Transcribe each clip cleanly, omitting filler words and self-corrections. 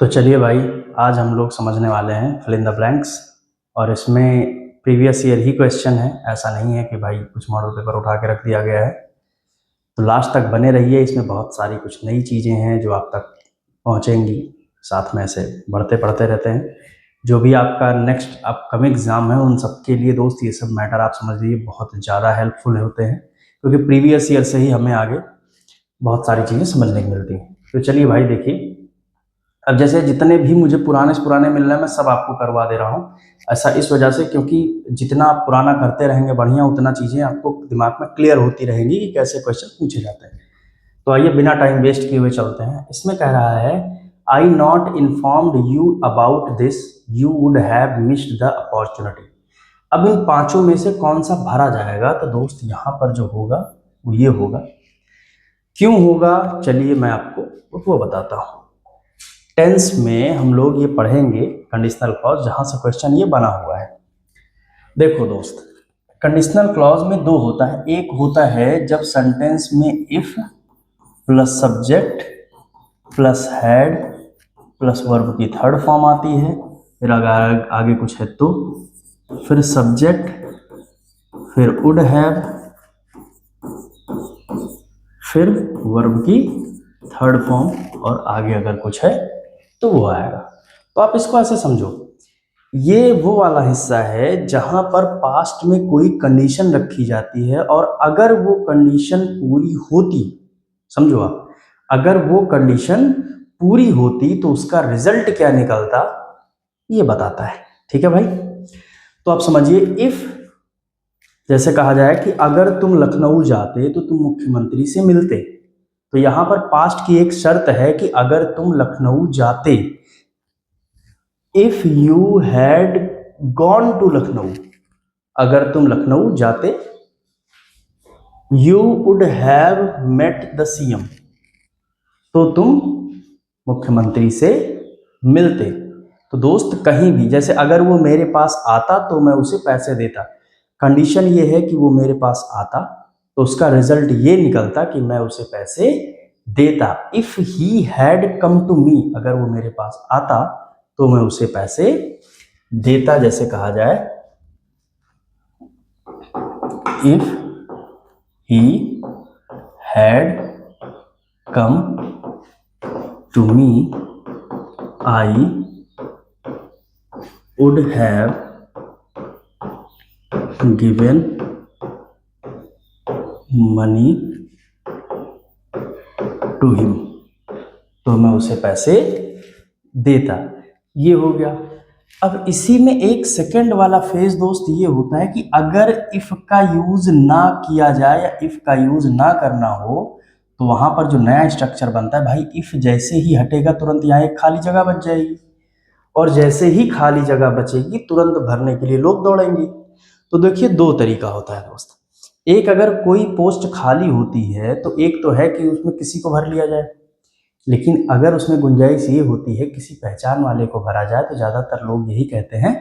तो चलिए भाई, आज हम लोग समझने वाले हैं फिल इन द ब्लैंक्स। और इसमें प्रीवियस ईयर ही क्वेश्चन है, ऐसा नहीं है कि भाई कुछ मॉडल पेपर उठा के रख दिया गया है। तो लास्ट तक बने रहिए, इसमें बहुत सारी कुछ नई चीज़ें हैं जो आप तक पहुंचेंगी। साथ में ऐसे बढ़ते पढ़ते रहते हैं। जो भी आपका नेक्स्ट अपकमिंग एग्ज़ाम है उन सब के लिए दोस्त ये सब मैटर आप समझ लीजिए बहुत ज़्यादा हेल्पफुल होते हैं, क्योंकि प्रीवियस ईयर से ही हमें आगे बहुत सारी चीज़ें समझने को मिलती हैं। तो चलिए भाई देखिए, अब जैसे जितने भी मुझे पुराने से पुराने मिल रहे हैं मैं सब आपको करवा दे रहा हूँ। ऐसा इस वजह से क्योंकि जितना आप पुराना करते रहेंगे बढ़िया, उतना चीज़ें आपको दिमाग में क्लियर होती रहेंगी कि कैसे क्वेश्चन पूछे जाते हैं। तो आइए बिना टाइम वेस्ट किए हुए चलते हैं। इसमें कह रहा है, I not informed you about this, you would have missed the opportunity. अब इन पांचों में से कौन सा भरा जाएगा? तो दोस्त यहाँ पर जो होगा वो ये होगा। क्यों होगा चलिए मैं आपको वो बताता हूँ। टेंस में हम लोग ये पढ़ेंगे कंडीशनल क्लॉज, जहां से क्वेश्चन ये बना हुआ है। देखो दोस्त, कंडीशनल क्लॉज में दो होता है। एक होता है जब सेंटेंस में if plus subject plus had plus verb की थर्ड फॉर्म आती है, फिर अगर आगे कुछ है तो फिर सब्जेक्ट, फिर वुड हैव, फिर वर्ब की थर्ड फॉर्म और आगे अगर कुछ है तो वो आएगा। तो आप इसको ऐसे समझो, ये वो वाला हिस्सा है जहां पर पास्ट में कोई कंडीशन रखी जाती है और अगर वो कंडीशन पूरी होती, समझो आप, अगर वो कंडीशन पूरी होती तो उसका रिजल्ट क्या निकलता ये बताता है। ठीक है भाई, तो आप समझिए, इफ जैसे कहा जाए कि अगर तुम लखनऊ जाते तो तुम मुख्यमंत्री से मिलते, तो यहां पर पास्ट की एक शर्त है कि अगर तुम लखनऊ जाते, if you had gone to Lucknow, अगर तुम लखनऊ जाते, you would have met the CM, तो तुम मुख्यमंत्री से मिलते। तो दोस्त कहीं भी, जैसे अगर वो मेरे पास आता तो मैं उसे पैसे देता, कंडीशन ये है कि वो मेरे पास आता तो उसका रिजल्ट ये निकलता कि मैं उसे पैसे देता। If he had come to me, अगर वो मेरे पास आता तो मैं उसे पैसे देता। जैसे कहा जाए, if he had come to me I would have given money to him, तो मैं उसे पैसे देता। ये हो गया। अब इसी में एक सेकंड वाला फेज दोस्त ये होता है कि अगर इफ का यूज ना किया जाए या इफ का यूज ना करना हो तो वहां पर जो नया स्ट्रक्चर बनता है भाई, इफ जैसे ही हटेगा तुरंत यहाँ एक खाली जगह बच जाएगी और जैसे ही खाली जगह बचेगी तुरंत भरने के लिए लोग दौड़ेंगे। तो देखिए, दो तरीका होता है दोस्त। एक, अगर कोई पोस्ट खाली होती है तो एक तो है कि उसमें किसी को भर लिया जाए, लेकिन अगर उसमें गुंजाइश ये होती है किसी पहचान वाले को भरा जाए तो ज़्यादातर लोग यही कहते हैं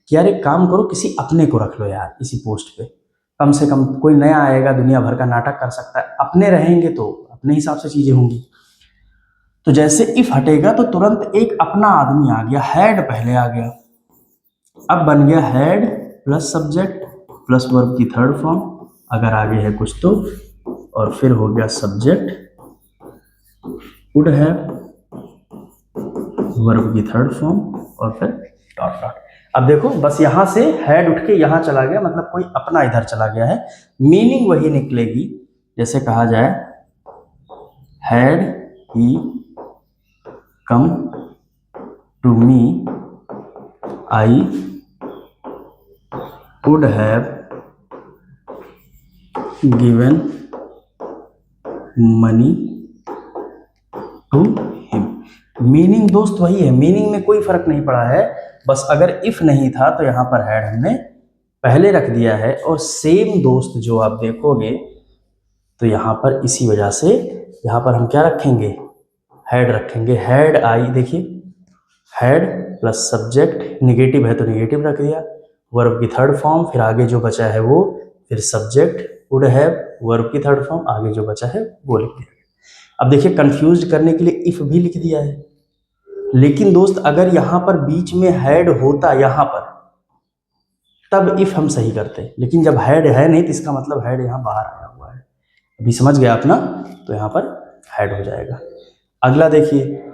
कि यार एक काम करो, किसी अपने को रख लो यार इसी पोस्ट पे, कम से कम कोई नया आएगा दुनिया भर का नाटक कर सकता है, अपने रहेंगे तो अपने हिसाब से चीज़ें होंगी। तो जैसे इफ हटेगा तो तुरंत एक अपना आदमी आ गया, हैड पहले आ गया, अब बन गया had plus subject plus verb की थर्ड फॉर्म, अगर आगे है कुछ तो, और फिर हो गया सब्जेक्ट वुड हैव वर्ब की थर्ड फॉर्म और फिर डॉट डॉट। अब देखो, बस यहां से हैड उठ के यहां चला गया, मतलब कोई अपना इधर चला गया है, मीनिंग वही निकलेगी। जैसे कहा जाए, had he come to me I would have given money to him. Meaning दोस्त वही है, मीनिंग में कोई फर्क नहीं पड़ा है, बस अगर इफ नहीं था तो यहां पर हैड हमने पहले रख दिया है। और सेम दोस्त जो आप देखोगे तो यहां पर इसी वजह से यहां पर हम क्या रखेंगे, हैड रखेंगे। हैड आई, देखिए हैड प्लस सब्जेक्ट, निगेटिव है तो निगेटिव रख दिया, वर्ब की थर्ड फॉर्म, फिर आगे जो बचा है वो, फिर सब्जेक्ट वुड हैव, वर्ब की थर्ड फॉर्म, आगे जो बचा है वो लिख दिया। अब देखिए, कंफ्यूज करने के लिए इफ भी लिख दिया है, लेकिन दोस्त अगर यहाँ पर बीच में हैड होता यहाँ पर, तब इफ हम सही करते, लेकिन जब हैड है नहीं तो इसका मतलब हैड यहाँ बाहर आया हुआ है। अभी समझ गया आप ना, तो यहाँ पर हैड हो जाएगा। अगला देखिए,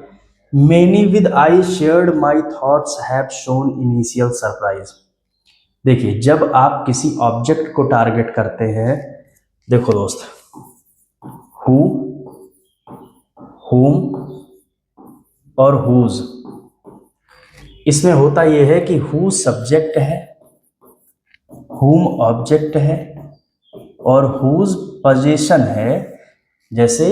many with I shared my thoughts have shown initial surprise. देखिए जब आप किसी ऑब्जेक्ट को टारगेट करते हैं, देखो दोस्त, हु, हुम और हुज, इसमें होता यह है कि हु सब्जेक्ट है, हुम ऑब्जेक्ट है और हुज पोजीशन है। जैसे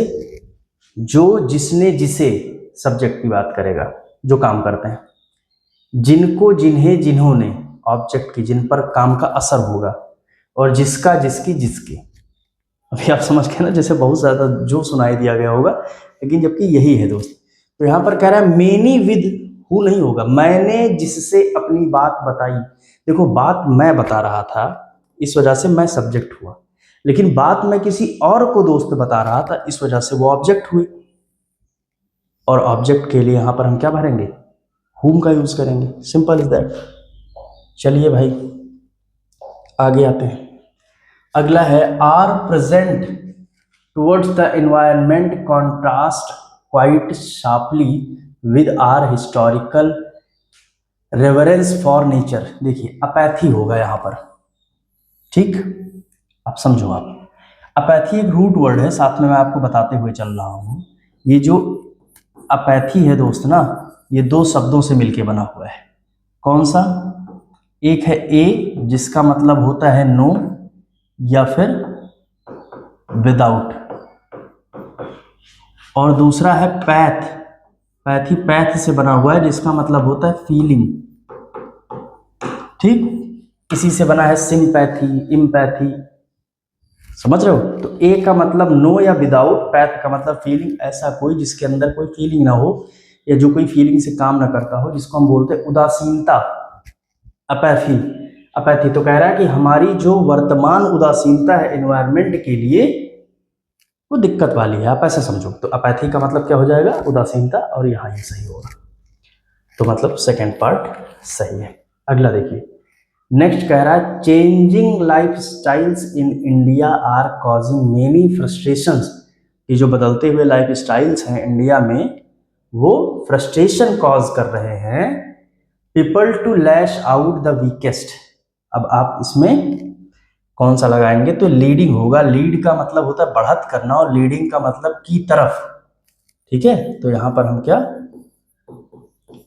जो, जिसने, जिसे, सब्जेक्ट की बात करेगा, जो काम करते हैं, जिनको, जिन्हें, जिन्होंने, ऑब्जेक्ट की, जिन पर काम का असर होगा, और जिसका, जिसकी, जिसके। अभी आप समझ गए ना, जैसे बहुत ज़्यादा जो सुनाई दिया गया होगा, लेकिन जबकि यही है दोस्त। तो यहाँ पर कह रहा है मेनी विद हु नहीं होगा, मैंने जिससे अपनी बात बताई। देखो बात मैं बता रहा था, इस वजह से मैं सब्जेक्ट हुआ, लेकिन बात मैं किसी और को दोस्त बता रहा था, इस वजह से वो ऑब्जेक्ट हुई। और ऑब्जेक्ट के लिए यहाँ पर हम क्या भरेंगे, हुम का यूज करेंगे, सिंपल इज दैट। चलिए भाई आगे आते हैं। अगला है, our present towards the environment contrast quite sharply with our historical reverence for nature. देखिए अपैथी होगा यहाँ पर, ठीक, आप समझो। आप अपैथी एक रूट वर्ड है, साथ में मैं आपको बताते हुए चल रहा हूँ। ये जो अपैथी है दोस्त ना, ये दो शब्दों से मिलके बना हुआ है। कौन सा? एक है ए, जिसका मतलब होता है नो या फिर विदाउट, और दूसरा है पैथ। पैथी पैथ से बना हुआ है, जिसका मतलब होता है फीलिंग, ठीक। इसी से बना है सिंपैथी, इम्पैथी, समझ रहे हो। तो ए का मतलब नो या विदाउट, पैथ का मतलब फीलिंग, ऐसा कोई जिसके अंदर कोई फीलिंग ना हो, या जो कोई फीलिंग से काम ना करता हो, जिसको हम बोलते हैं उदासीनता, अपैथी। अपैथी तो कह रहा है कि हमारी जो वर्तमान उदासीनता है एनवायरनमेंट के लिए, वो दिक्कत वाली है, आप ऐसे समझो। तो अपैथी का मतलब क्या हो जाएगा, उदासीनता, और यहाँ ये सही होगा। तो मतलब सेकेंड पार्ट सही है। अगला देखिए, नेक्स्ट कह रहा है, changing lifestyles in India are causing many frustrations. ये जो बदलते हुए लाइफ स्टाइल्स हैं इंडिया में, वो फ्रस्ट्रेशन कॉज कर रहे हैं people to lash out the weakest. अब आप इसमें कौन सा लगाएंगे, तो लीडिंग होगा। लीड का मतलब होता है बढ़त करना, और लीडिंग का मतलब की तरफ, ठीक है। तो यहां पर हम क्या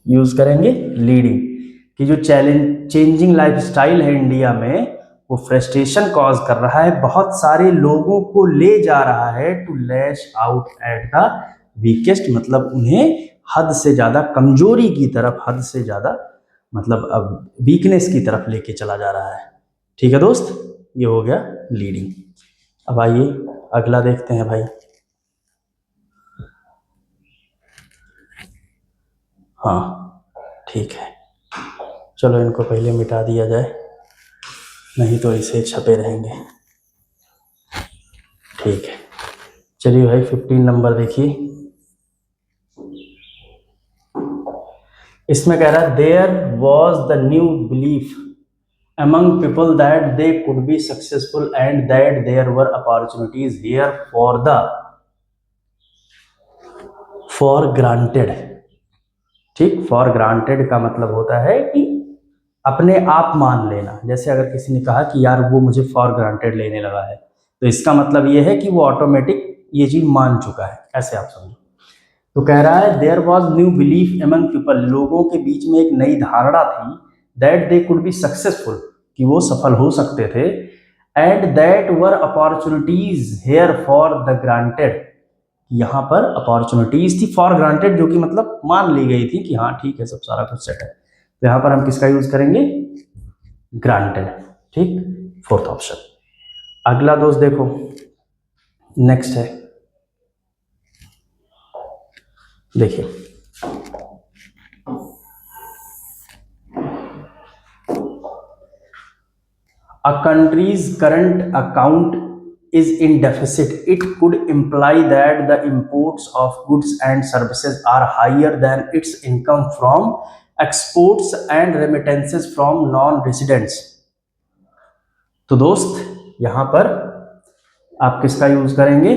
यूज करेंगे, लीडिंग। कि जो चेंजिंग लाइफ स्टाइल है इंडिया में, वो फ्रस्ट्रेशन कॉज कर रहा है, बहुत सारे लोगों को ले जा रहा है to lash out at the weakest, मतलब उन्हें हद से ज्यादा कमजोरी की तरफ, हद से ज्यादा मतलब अब वीकनेस की तरफ लेके चला जा रहा है। ठीक है दोस्त, ये हो गया लीडिंग। अब आइए अगला देखते हैं भाई। हाँ ठीक है, चलो इनको पहले मिटा दिया जाए, नहीं तो इसे छपे रहेंगे। ठीक है, चलिए भाई 15 नंबर देखिए। इसमें कह रहा है, there was the new belief among people that they could be successful and that there were opportunities here for granted। ठीक, फॉर ग्रांटेड का मतलब होता है कि अपने आप मान लेना। जैसे अगर किसी ने कहा कि यार वो मुझे फॉर ग्रांटेड लेने लगा है, तो इसका मतलब ये है कि वो ऑटोमेटिक ये चीज मान चुका है, ऐसे आप समझो। तो कह रहा है, there was new belief among people, लोगों के बीच में एक नई धारणा थी, that they could be successful, कि वो सफल हो सकते थे, and that were opportunities here for the granted, यहाँ पर अपॉर्चुनिटीज थी फॉर ग्रांटेड, जो कि मतलब मान ली गई थी कि हाँ ठीक है, सब सारा कुछ सेट है। तो यहाँ पर हम किसका यूज करेंगे, ग्रांटेड। ठीक, फोर्थ ऑप्शन। अगला दोस्त देखो, नेक्स्ट है, देखिए, a country's current account is in deficit, it could imply that the imports of goods and services are higher than its income from exports and remittances from non-residents. तो दोस्त यहां पर आप किसका यूज करेंगे?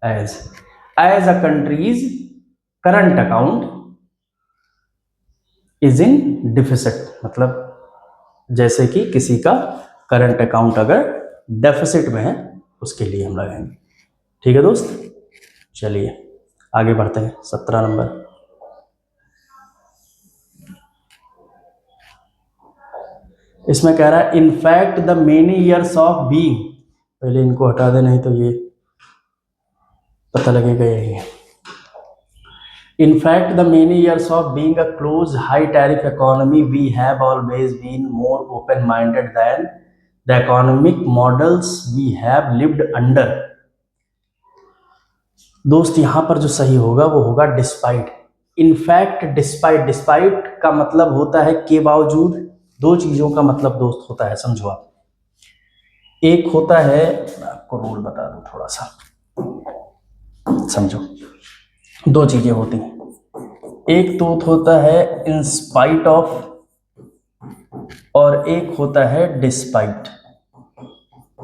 As a country's current account is in deficit, मतलब जैसे कि किसी का करंट अकाउंट अगर डेफिसिट में है उसके लिए हम लगाएंगे। ठीक है दोस्त, चलिए आगे बढ़ते हैं। 17 नंबर, इसमें कह रहा है in fact the many years of being, पहले इनको हटा दे नहीं तो ये पता लगेगा यही है। In fact the many years of being a close high tariff economy we have always been more open minded than the economic models we have lived under. दोस्त यहां पर जो सही होगा वो होगा डिस्पाइट। इनफैक्ट डिस्पाइट, डिस्पाइट का मतलब होता है के बावजूद। दो चीजों का मतलब दोस्त होता है, समझो आप। एक होता है, मैं आपको रूल बता दूं थोड़ा सा समझो, दो चीजें होती हैं। एक तो होता है इन स्पाइट ऑफ और एक होता है डिस्पाइट।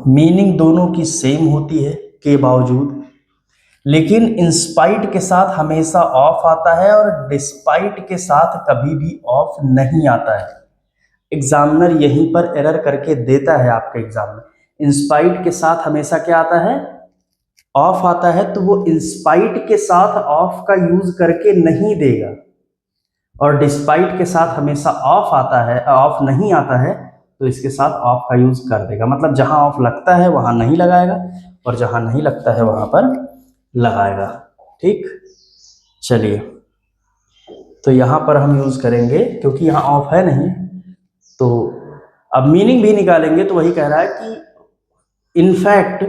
मीनिंग दोनों की सेम होती है के बावजूद, लेकिन इंस्पाइट के साथ हमेशा ऑफ आता है और डिस्पाइट के साथ कभी भी ऑफ नहीं आता है। एग्जामिनर यहीं पर एरर करके देता है आपके एग्जाम में। इंस्पाइट के साथ हमेशा क्या आता है? ऑफ आता है, तो वो इंस्पाइट के साथ ऑफ का यूज करके नहीं देगा। और डिस्पाइट के साथ हमेशा ऑफ आता है, ऑफ नहीं आता है, तो इसके साथ ऑफ का यूज कर देगा। मतलब जहां ऑफ लगता है वहां नहीं लगाएगा और जहां नहीं लगता है वहां पर लगाएगा। ठीक, चलिए तो यहां पर हम यूज करेंगे, क्योंकि यहां ऑफ है नहीं, तो अब मीनिंग भी निकालेंगे। तो वही कह रहा है कि in fact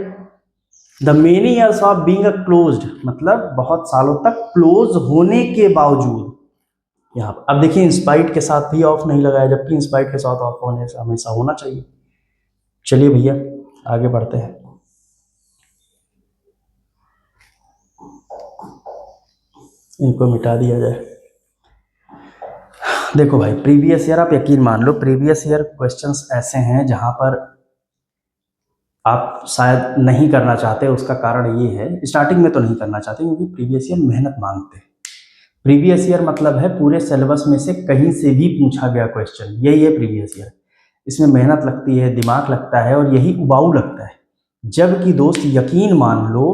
the many years of being a closed, मतलब बहुत सालों तक क्लोज होने के बावजूद। यहाँ पर अब देखिए इंस्पाइट के साथ भी ऑफ नहीं लगाया, जबकि इंस्पाइट के साथ ऑफ होने से हमेशा होना चाहिए। चलिए भैया आगे बढ़ते हैं। इनको मिटा दिया जाए। देखो भाई प्रीवियस ईयर, आप यकीन मान लो प्रीवियस ईयर क्वेश्चंस ऐसे हैं जहां पर आप शायद नहीं करना चाहते। उसका कारण ये है, स्टार्टिंग में तो नहीं करना चाहते क्योंकि प्रीवियस ईयर मेहनत मांगते हैं। प्रीवियस ईयर मतलब है पूरे सिलेबस में से कहीं से भी पूछा गया क्वेश्चन, यही है प्रीवियस ईयर। इसमें मेहनत लगती है, दिमाग लगता है और यही उबाऊ लगता है। जबकि दोस्त यकीन मान लो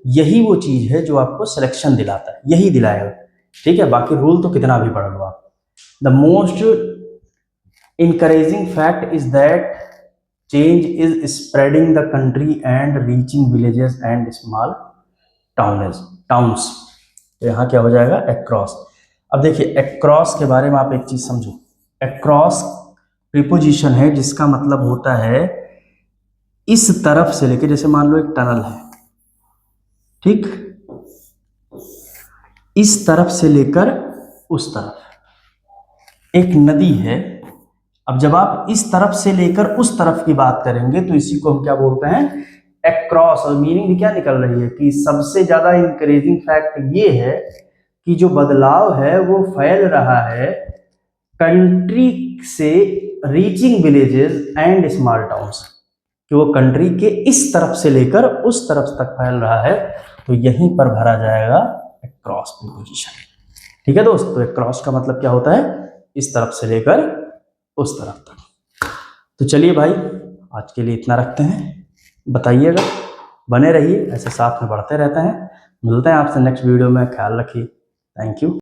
यही वो चीज है जो आपको सिलेक्शन दिलाता है, यही दिलाएगा। ठीक है, बाकी रूल तो कितना भी पढ़ लो आप। The most encouraging fact is that change is spreading the country and reaching villages and small towns। तो यहाँ क्या हो जाएगा? across। अब देखिए across के बारे में आप एक चीज समझो। across प्रीपोजिशन है जिसका मतलब होता है इस तरफ से लेकर, जैसे मान लो एक टनल है, ठीक, इस तरफ से लेकर उस तरफ एक नदी है। अब जब आप इस तरफ से लेकर उस तरफ की बात करेंगे तो इसी को हम क्या बोलते हैं? अक्रॉस। और मीनिंग भी क्या निकल रही है कि सबसे ज्यादा इंकरेजिंग फैक्ट ये है कि जो बदलाव है वो फैल रहा है कंट्री से reaching villages and small towns, कि वो कंट्री के इस तरफ से लेकर उस तरफ तक फैल रहा है। तो यहीं पर भरा जाएगा अक्रॉस प्रीपोजिशन। ठीक है दोस्त, तो अक्रॉस का मतलब क्या होता है? इस तरफ से लेकर उस तरफ तक। तो चलिए भाई आज के लिए इतना रखते हैं। बताइएगा, बने रहिए, ऐसे साथ में बढ़ते रहते हैं। मिलते हैं आपसे नेक्स्ट वीडियो में, ख्याल रखिए। Thank you.